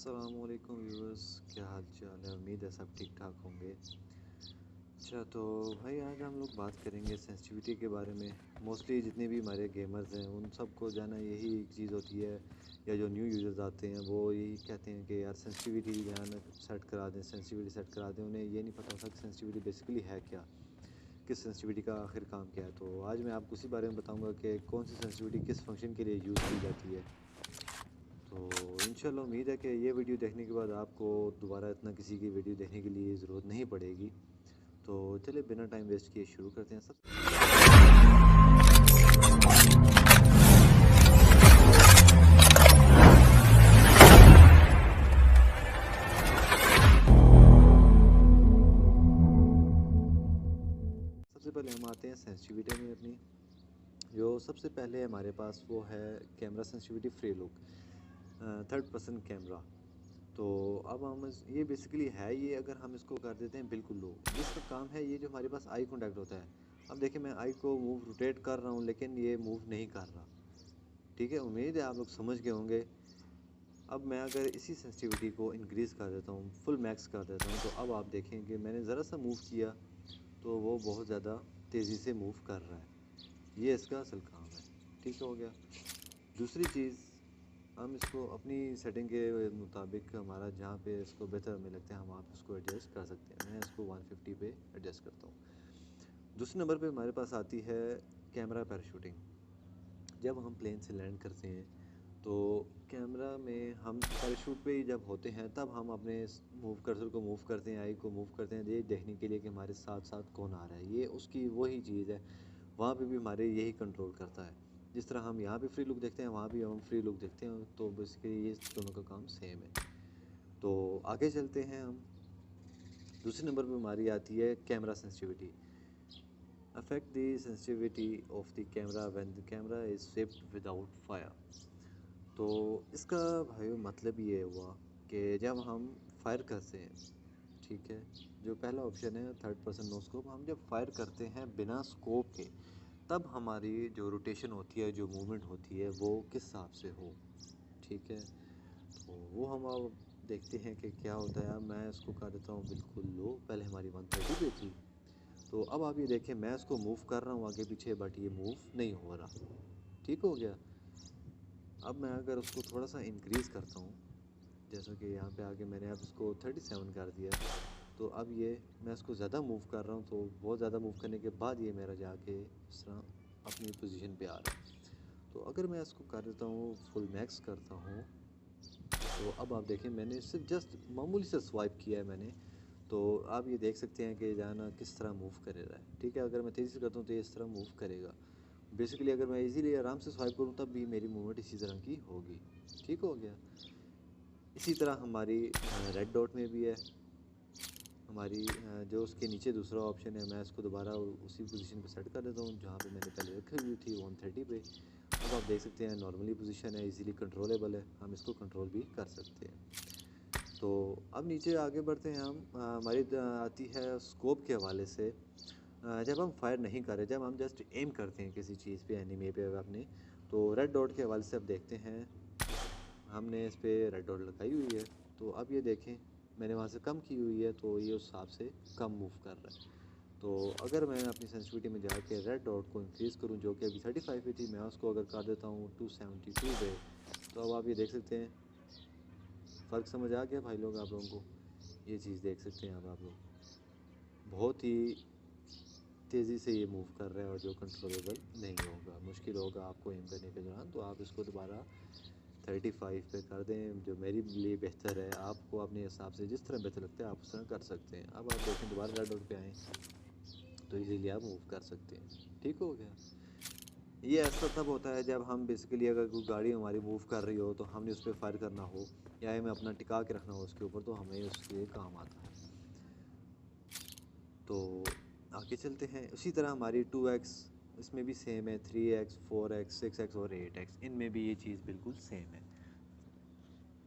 अस्सलामुअलैकुम व्यूअर्स, क्या हाल चाल है। उम्मीद है सब ठीक ठाक होंगे। अच्छा तो भाई आज हम लोग बात करेंगे सेंसिटिविटी के बारे में। मोस्टली जितने भी हमारे गेमर्स हैं उन सबको जाना यही एक चीज़ होती है, या जो न्यू यूज़र्स आते हैं वो यही कहते हैं कि यार सेंसिटिविटी जाना सेट करा दें, सेंसिटिविटी सेट करा दें। उन्हें ये नहीं पता होता कि सेंसिटिविटी बेसिकली है क्या, किस सेंसिटिविटी का आखिर काम क्या है। तो आज मैं आपको उसी बारे में बताऊँगा कि कौन सी सेंसिटिविटी किस फंक्शन के लिए यूज़ की जाती है। तो इंशाल्लाह उम्मीद है कि ये वीडियो देखने के बाद आपको दोबारा इतना किसी की वीडियो देखने के लिए ज़रूरत नहीं पड़ेगी। तो चलिए बिना टाइम वेस्ट किए शुरू करते हैं। सबसे पहले हम आते हैं सेंसिटिविटी में अपनी। जो सबसे पहले हमारे पास वो है camera sensitivity free look, third person camera. तो अब हम ये बेसिकली है, ये अगर हम इसको कर देते हैं बिल्कुल लो, इसका काम है ये जो हमारे पास आई कॉन्टैक्ट होता है। अब देखिए मैं आई को मूव रोटेट कर रहा हूँ लेकिन ये मूव नहीं कर रहा। ठीक है, उम्मीद है आप लोग समझ गए होंगे। अब मैं अगर इसी सेंसिटिविटी को इंक्रीज़ कर देता हूँ, फुल मैक्स कर देता हूँ, तो अब आप देखें कि मैंने ज़रा सा मूव किया तो वो बहुत ज़्यादा तेज़ी से मूव कर रहा है। ये इसका असल काम है। ठीक हो गया। दूसरी चीज़, हम इसको अपनी सेटिंग के मुताबिक हमारा जहाँ पे इसको बेहतर हमें लगता है हम आप इसको एडजस्ट कर सकते हैं। मैं इसको 150 पे एडजस्ट करता हूँ। दूसरे नंबर पे हमारे पास आती है कैमरा पैराशूटिंग। जब हम प्लेन से लैंड करते हैं तो कैमरा में हम पैराशूट पे ही जब होते हैं तब हम अपने मूव कर्सर को मूव करते हैं, आई को मूव करते हैं, ये देखने के लिए कि हमारे साथ साथ कौन आ रहा है। ये उसकी वही चीज़ है, वहाँ पे भी हमारे यही कंट्रोल करता है। जिस तरह हम यहाँ पे फ्री लुक देखते हैं वहाँ भी हम फ्री लुक देखते हैं। तो बेसिकली ये दोनों का काम सेम है। तो आगे चलते हैं हम। दूसरे नंबर पे हमारी आती है camera sensitivity. Affect the sensitivity of the camera when the camera is shift without fire. तो इसका भाई मतलब ये हुआ कि जब हम फायर करते हैं, ठीक है, जो पहला ऑप्शन है थर्ड पर्सन नो स्कोप, हम जब फायर करते हैं बिना स्कोप के तब हमारी जो रोटेशन होती है, जो मूवमेंट होती है, वो किस हिसाब से हो। ठीक है, तो वो हम अब देखते हैं कि क्या होता है। मैं इसको कर देता हूँ बिल्कुल लो, पहले हमारी 130 पे थी। तो अब आप ये देखें मैं इसको मूव कर रहा हूँ आगे पीछे, बट ये मूव नहीं हो रहा। ठीक हो गया। अब मैं अगर उसको थोड़ा सा इंक्रीज़ करता हूँ, जैसा कि यहाँ पे आके मैंने अब इसको 37 कर दिया, तो अब ये मैं इसको ज़्यादा मूव कर रहा हूँ, तो बहुत ज़्यादा मूव करने के बाद ये मेरा जाके इस तरह अपनी पोजीशन पे आ रहा है। तो अगर मैं इसको कर देता हूँ फुल मैक्स करता हूँ, तो अब आप देखें मैंने सिर्फ जस्ट मामूली से स्वाइप किया है मैंने, तो आप ये देख सकते हैं कि जाना किस तरह मूव कर रहा है। ठीक है, अगर मैं तेज़ी से करता हूँ तो ये इस तरह मूव करेगा। बेसिकली अगर मैं इजीली आराम से स्वाइप करूँ तब भी मेरी मूवमेंट इसी तरह की होगी। ठीक हो गया। इसी तरह हमारी रेड डॉट में भी है हमारी, जो उसके नीचे दूसरा ऑप्शन है, मैं इसको दोबारा उसी पोजीशन पे सेट कर देता हूँ जहाँ पे मैंने पहले रखी हुई थी 130 पे। अब आप देख सकते हैं नॉर्मली पोजीशन है, इजीली कंट्रोलेबल है, हम इसको कंट्रोल भी कर सकते हैं। तो अब नीचे आगे बढ़ते हैं हम। हमारी आती है स्कोप के हवाले से। जब हम फायर नहीं कर रहे, जब हम जस्ट एम करते हैं किसी चीज़ पे, एनिमे पे अपने, तो रेड डॉट के हवाले से अब देखते हैं। हमने इस पर रेड डॉट लगाई हुई है, तो अब ये देखें मैंने वहाँ से कम की हुई है, तो ये उस हिसाब से कम मूव कर रहा है। तो अगर मैं अपनी सेंसिटिविटी में जाके रेड डॉट को इंक्रीज़ करूँ, जो कि अभी 35 पे थी, मैं उसको अगर कर देता हूँ 272 पे, तो अब आप ये देख सकते हैं फ़र्क समझ आ गया भाई लोग आप लोगों को। ये चीज़ देख सकते हैं अब आप लोग, बहुत ही तेज़ी से ये मूव कर रहा है और जो कंट्रोलेबल नहीं होगा, मुश्किल होगा आपको एम करने के दौरान। तो आप इसको दोबारा 35 पे कर दें, जो मेरे लिए बेहतर है। आपको अपने हिसाब से जिस तरह बेहतर लगता है आप उस तरह कर सकते हैं। अब आप देखें दोबारा रेड डॉट पे आएँ तो इजीली आप मूव कर सकते हैं। ठीक हो गया। ये ऐसा तब होता है जब हम बेसिकली अगर कोई गाड़ी हमारी मूव कर रही हो तो हमने उस पर फायर करना हो या हमें अपना टिका के रखना हो उसके ऊपर, तो हमें उसके काम आता है। तो आगे चलते हैं। उसी तरह हमारी 2x, इसमें भी सेम है, 3x 4x 6x और 8x, इनमें भी ये चीज़ बिल्कुल सेम है।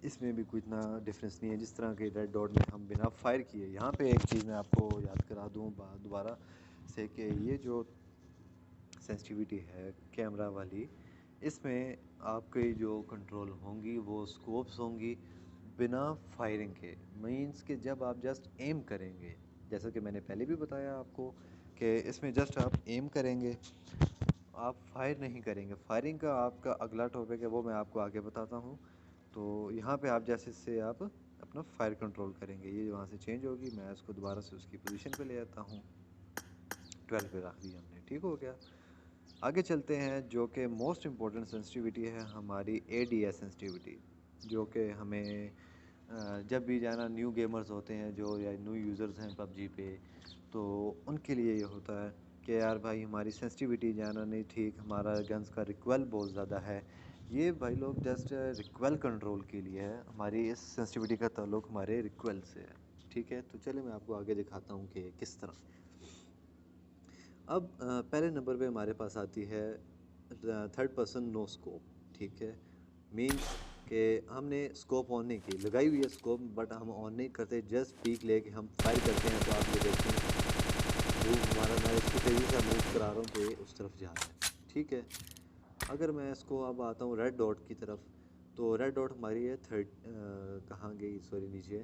इसमें भी कोई इतना डिफरेंस नहीं है। जिस तरह के रेड डॉट में हम बिना फायर किए, यहाँ पे एक चीज़ मैं आपको याद करा दूँ दोबारा से कि ये जो सेंसिटिविटी है कैमरा वाली, इसमें आपकी जो कंट्रोल होंगी वो स्कोप्स होंगी, बिना फायरिंग के, मीन्स कि जब आप जस्ट एम करेंगे, जैसा कि मैंने पहले भी बताया आपको कि इसमें जस्ट आप एम करेंगे, आप फायर नहीं करेंगे। फायरिंग का आपका अगला टॉपिक है, वो मैं आपको आगे बताता हूँ। तो यहाँ पे आप जैसे से आप अपना फायर कंट्रोल करेंगे, ये वहाँ से चेंज होगी, मैं इसको दोबारा से उसकी पोजीशन पे ले आता हूँ, 12 पे रख दिया हमने, ठीक हो गया। आगे चलते हैं, जो कि मोस्ट इम्पॉर्टेंट सेंसिटिविटी है हमारी ADS सेंसिटिविटी, जो कि हमें जब भी जाना न्यू गेमर्स होते हैं जो, या न्यू यूज़र्स हैं पबजी पे, तो उनके लिए ये होता है कि यार भाई हमारी सेंसिटिविटी जाना नहीं ठीक, हमारा गन्स का रिक्वेल बहुत ज़्यादा है। ये भाई लोग जस्ट रिक्वेल कंट्रोल के लिए है, हमारी इस सेंसिटिविटी का ताल्लुक हमारे रिक्वेल से है, ठीक है। तो चलिए मैं आपको आगे दिखाता हूँ कि किस तरह। अब पहले नंबर पे हमारे पास आती है थर्ड पर्सन नो स्कोप, ठीक है। मीन्स कि हमने स्कोप ऑन नहीं की, लगाई हुई है स्कोप बट हम ऑन नहीं करते, जस्ट पीक लेके हम फायर करते हैं। तो आप ये देखें मूव हमारा, मैं इसको तेज़ी से मूव करा रहा हूँ तो ये उस तरफ जा रहा है, ठीक है। अगर मैं इसको अब आता हूँ रेड डॉट की तरफ, तो रेड डॉट हमारी है कहाँ गई, सॉरी नीचे,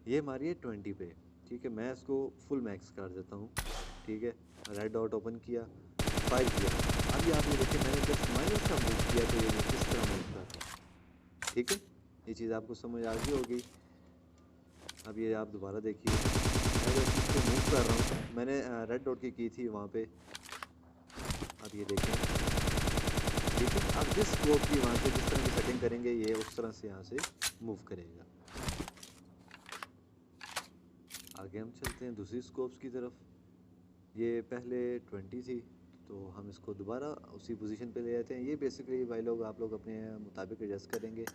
ये हमारी है 20 पे, ठीक है। मैं इसको फुल मैक्स कर देता हूँ, ठीक है। रेड डॉट ओपन किया, फायर किया। अभी आप ये देखिए मैंने जस्ट माइनस का मूव किया तो ये किस तरह मूव कर रहा है, ठीक है। ये चीज़ आपको समझ आ गई होगी। अब ये आप दोबारा देखिए, मैं जब इसको मूव कर रहा हूँ, मैंने रेड डॉट की थी वहाँ पे। अब ये देखें, ठीक है। आप जिस स्कोप की वहाँ से जिस तरह की सेटिंग करेंगे, ये उस तरह से यहाँ से मूव करेगा। आगे हम चलते हैं दूसरी स्कोप्स की तरफ। ये पहले 20 थी, तो हम इसको दोबारा उसी पोजीशन पे ले आते हैं। ये बेसिकली भाई लोग आप लोग अपने मुताबिक एडजस्ट करेंगे,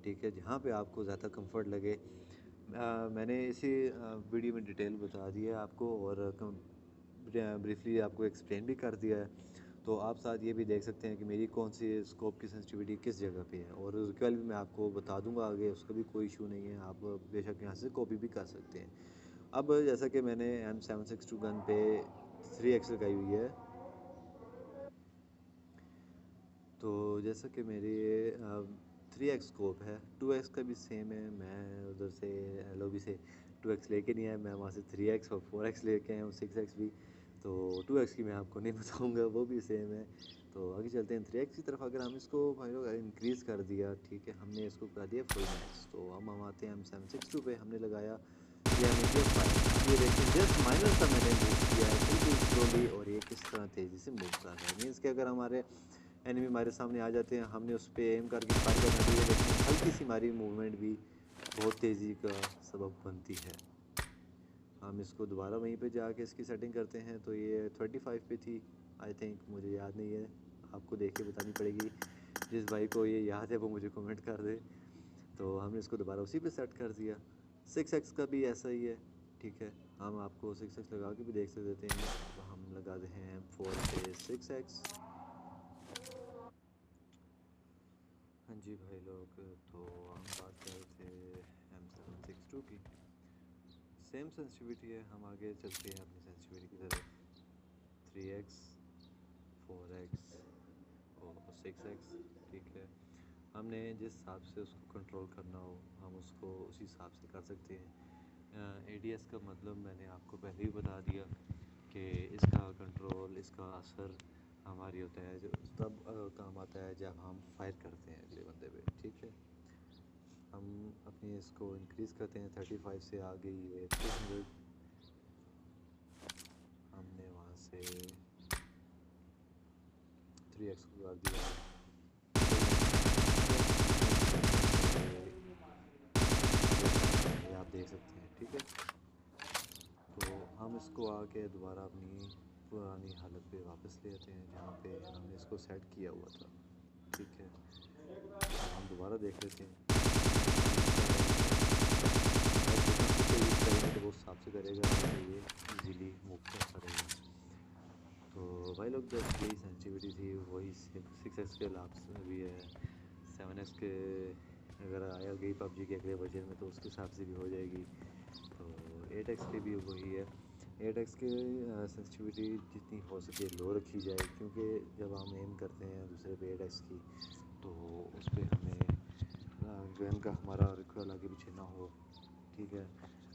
ठीक है, जहाँ पे आपको ज़्यादा कंफर्ट लगे। मैंने इसी वीडियो में डिटेल बता दी है आपको, और ब्रीफली आपको एक्सप्लेन भी कर दिया है। तो आप साथ ये भी देख सकते हैं कि मेरी कौन सी स्कोप की सेंसिटिविटी किस जगह पे है, और रिक्वेल भी मैं आपको बता दूंगा आगे, उसका भी कोई इशू नहीं है, आप बेशक यहाँ से कॉपी भी कर सकते हैं। अब जैसा कि मैंने M762 गन पे 3x लगाई हुई है, तो जैसा कि मेरी 3x स्कोप है, 2x का भी सेम है। मैं उधर से LOB से 2x लेके नहीं आया, मैं वहाँ से 3x और 4x लेके आया हूँ, 6x भी। तो 2x की मैं आपको नहीं बताऊँगा, वो भी सेम है। तो आगे चलते हैं 3x की तरफ। अगर हम इसको भाई लोग इंक्रीज़ कर दिया, ठीक है, हमने इसको कर दिया फुल मैक्स, तो हम आते हैं M762 पे, हमने लगाया, ये हमें किया फायर। ये देखिए जस्ट माइनर सा मैंने मूव किया है बिल्कुल स्लोली, और ये किस तरह तेज़ी से मूव कर रहा है। मीन्स कि अगर हमारे एनिमी हमारे सामने आ जाते हैं, हमने उस पर एम करके फायर करना चाहिए, लेकिन हल्की सी हमारी मूवमेंट भी बहुत तेज़ी का सबब बनती है। हम इसको दोबारा वहीं पे जाके इसकी सेटिंग करते हैं। तो ये 35 पे थी आई थिंक, मुझे याद नहीं है, आपको देख के बतानी पड़ेगी। जिस भाई को ये याद है वो मुझे कमेंट कर दे। तो हमने इसको दोबारा उसी पे सेट कर दिया। 6x का भी ऐसा ही है, ठीक है। हम आपको 6x लगा के भी देख सकते हैं। अब हम लगाते हैं 4 पे 6x। हाँ जी भाई लोग, तो हम बात कर रहे थे M762 की, सेम सेंसिटिविटी है। हम आगे चलते हैं अपनी सेंसिटिविटी की तरफ, 3x 4x और 6x, ठीक है। हमने जिस हिसाब से उसको कंट्रोल करना हो, हम उसको उसी हिसाब से कर सकते हैं। ADS का मतलब मैंने आपको पहले ही बता दिया कि इसका कंट्रोल, इसका असर हमारी होता है जो तब काम आता है जब हम फायर करते हैं अगले बंदे पे, ठीक है। हम अपनी इसको इंक्रीज़ करते हैं, 35 से आ गई है 300। हमने वहाँ से 3x को कर दिया, ये आप देख सकते हैं, ठीक है। तो हम इसको आके दोबारा अपनी पुरानी हालत पे वापस ले आते हैं, जहाँ पे हमने इसको सेट किया हुआ था, ठीक है। तो हम दोबारा देख लेते हैं, यूज़ करेंगे तो वो हिसाब से करेगा, तो ये इजीली मूव करता रहेगा। तो भाई लोग जस्ट यही सेंसिटिविटी थी, वही 6x के लाभ भी है, 7x के अगर आया गई पबजी के अगले वर्जन में तो उसके हिसाब से भी हो जाएगी। तो 8x के भी वही है। 8x के सेंसिटिविटी जितनी हो सके लो रखी जाए, क्योंकि जब हम एम करते हैं दूसरे पे 8x की, तो उस पर हमें गन का हमारा रिकॉयल आगे पीछे ना हो, ठीक है।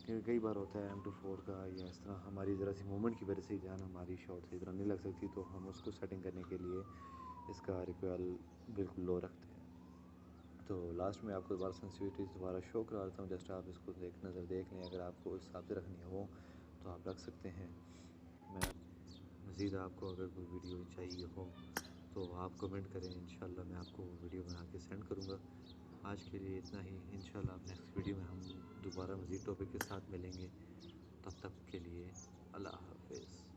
क्योंकि कई बार होता है M24 का या इस तरह हमारी ज़रा सी मूवमेंट की वजह से ही जान हमारी शॉट से इतना नहीं लग सकती, तो हम उसको सेटिंग करने के लिए इसका रिकॉयल बिल्कुल लो रखते हैं। तो लास्ट में आपको दोबारा सेंसिटिविटी दोबारा शो करा देता हूँ, जस्ट आप इसको एक नज़र देख लें। अगर आपको उस हिसाब से रखनी हो तो आप रख सकते हैं। मैं मज़ीद आपको अगर कोई वीडियो चाहिए हो तो आप कमेंट करें, इंशाल्लाह मैं आपको वीडियो बना के सेंड करूँगा। आज के लिए इतना ही, इंशाल्लाह नेक्स्ट वीडियो में हम दोबारा मज़ीद टॉपिक के साथ मिलेंगे। तब तक के लिए अल्लाह हाफ़िज़।